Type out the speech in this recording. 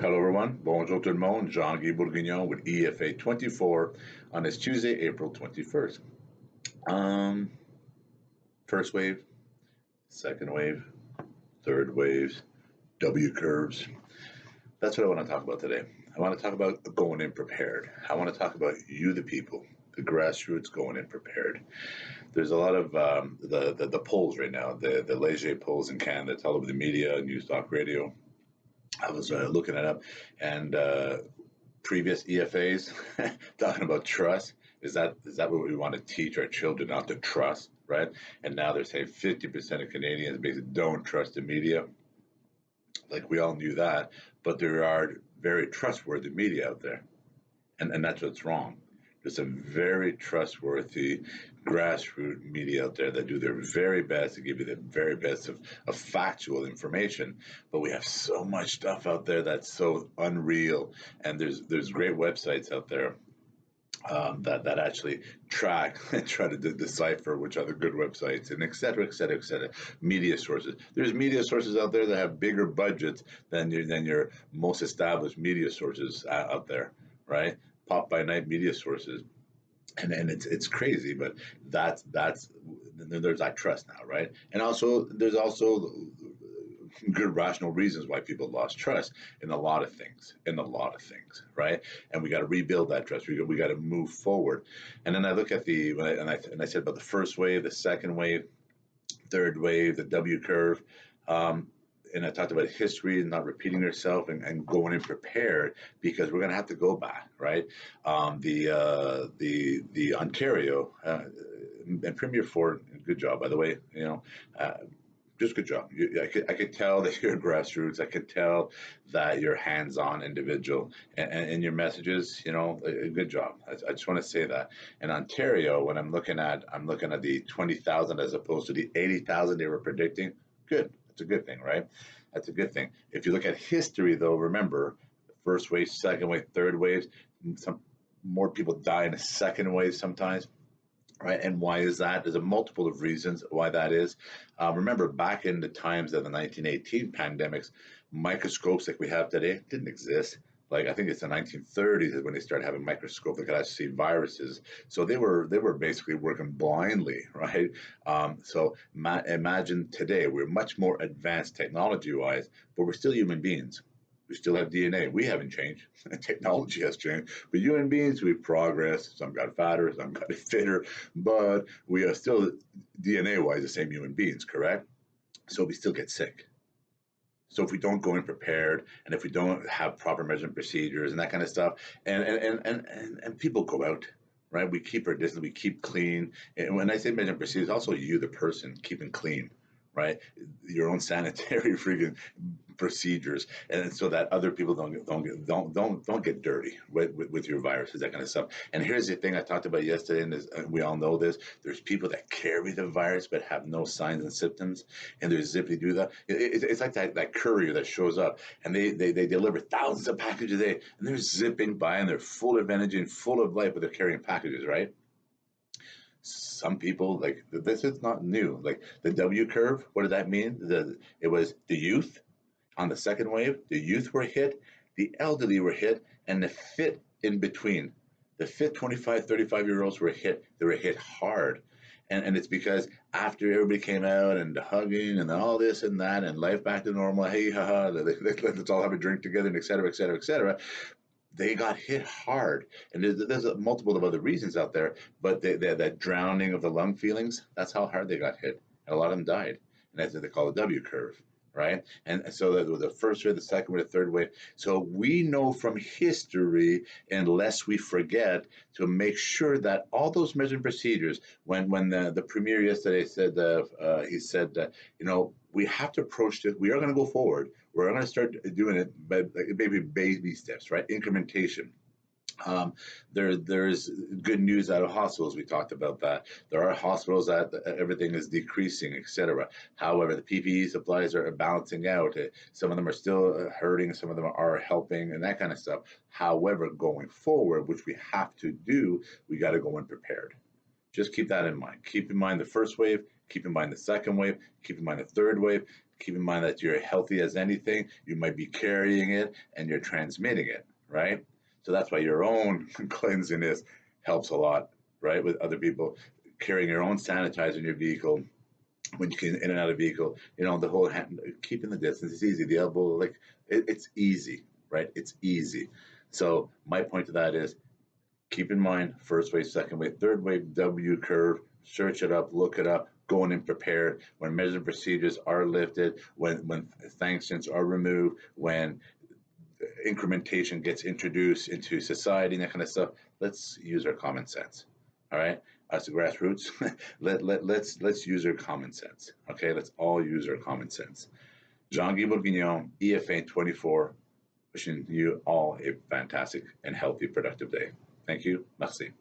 Hello everyone, bonjour tout le monde, Jean-Guy Bourguignon with EFA24 on this Tuesday, April 21st. First wave, second wave, third wave, W curves. That's what I want to talk about today. I want to talk about going in prepared. I want to talk about you, the people, the grassroots going in prepared. There's a lot of the polls right now, the Leger polls in Canada. It's all over the media, news talk radio. I was looking it up, and previous EFAs talking about trust. Is that what we want to teach our children, not to trust, right? And now they're saying 50% of Canadians basically don't trust the media. Like, we all knew that, but there are very trustworthy media out there, and that's what's wrong. There's some very trustworthy grassroots media out there that do their very best to give you the very best of factual information. But we have so much stuff out there that's so unreal, and there's great websites out there that actually track and try to decipher which are the good websites, and et cetera, et cetera, et cetera. Media sources. There's media sources out there that have bigger budgets than your most established media sources out there, right? Pop by night media sources, and it's crazy, but that's there's that trust now, right? And also there's also good rational reasons why people lost trust in a lot of things, right? And we got to rebuild that trust. We got to move forward. And then I look at I said about the first wave, the second wave, third wave, the W curve. And I talked about history and not repeating yourself, and going in prepared, because we're going to have to go back, right? The Ontario and Premier Ford, good job, by the way. Just good job. I could tell that you're grassroots. I could tell that you're hands-on individual, and your messages. Good job. I just want to say that. In Ontario, when I'm looking at the 20,000 as opposed to the 80,000 they were predicting. Good. That's a good thing, right? That's a good thing. If you look at history, though, remember, first wave, second wave, third wave, some more people die in the second wave sometimes, right? And why is that? There's a multiple of reasons why that is. Remember, back in the times of the 1918 pandemics, microscopes like we have today didn't exist. Like, I think it's the 1930s when they started having microscopes that could actually see viruses. So they were basically working blindly, right? So imagine today, we're much more advanced technology-wise, but we're still human beings. We still have DNA. We haven't changed. Technology has changed. But human beings, we've progressed. Some got fatter, some got fitter, but we are still DNA-wise the same human beings, correct? So we still get sick. So if we don't go in prepared, and if we don't have proper measurement procedures and that kind of stuff, and people go out, right? We keep our distance, we keep clean. And when I say measurement procedures, also you, the person, keeping clean, right? Your own sanitary freaking procedures, and so that other people don't get dirty with your viruses, that kind of stuff. And here's the thing I talked about yesterday, and we all know this. There's people that carry the virus but have no signs and symptoms, and they're zippy do that. It's like that courier that shows up, and they deliver thousands of packages a day, and they're zipping by, and they're full of energy and full of life, but they're carrying packages, right? Some people, like, this is not new. Like the W curve, what did that mean? It was the youth. On the second wave, the youth were hit, the elderly were hit, and the fit in between. The fit 25, 35-year-olds were hit. They were hit hard. And it's because after everybody came out and the hugging and all this and that and life back to normal, hey, haha, let's all have a drink together, and et cetera, et cetera, et cetera, they got hit hard. And there's a multiple of other reasons out there, but that drowning of the lung feelings, that's how hard they got hit. And a lot of them died. And that's what they call the W curve. Right? And so the first wave, the second wave, the third wave. So we know from history, unless we forget, to make sure that all those measurement procedures, when the premier yesterday said, he said, we have to approach this, we are going to go forward. We're going to start doing it, but maybe baby steps, right? Incrementation. There's good news out of hospitals. We talked about that. There are hospitals that everything is decreasing, etc. However, the PPE supplies are balancing out. Some of them are still hurting, some of them are helping, and that kind of stuff. However, going forward, which we have to do, we got to go in prepared. Just keep that in mind. Keep in mind the first wave, keep in mind the second wave, keep in mind the third wave, keep in mind that you're healthy as anything. You might be carrying it and you're transmitting it, right? So that's why your own cleanliness helps a lot, right? With other people carrying your own sanitizer in your vehicle when you can in and out of vehicle, the whole hand, keeping the distance is easy. The elbow, like it's easy, right? It's easy. So my point to that is keep in mind first wave, second wave, third wave, W curve, search it up, look it up, going in prepared when measures and procedures are lifted, when sanctions are removed, when incrementation gets introduced into society and that kind of stuff. Let's use our common sense. All right, us the grassroots, let's use our common sense. Okay, let's all use our common sense. Jean-Guy Bourguignon, EFA24, wishing you all a fantastic and healthy, productive day. Thank you. Merci.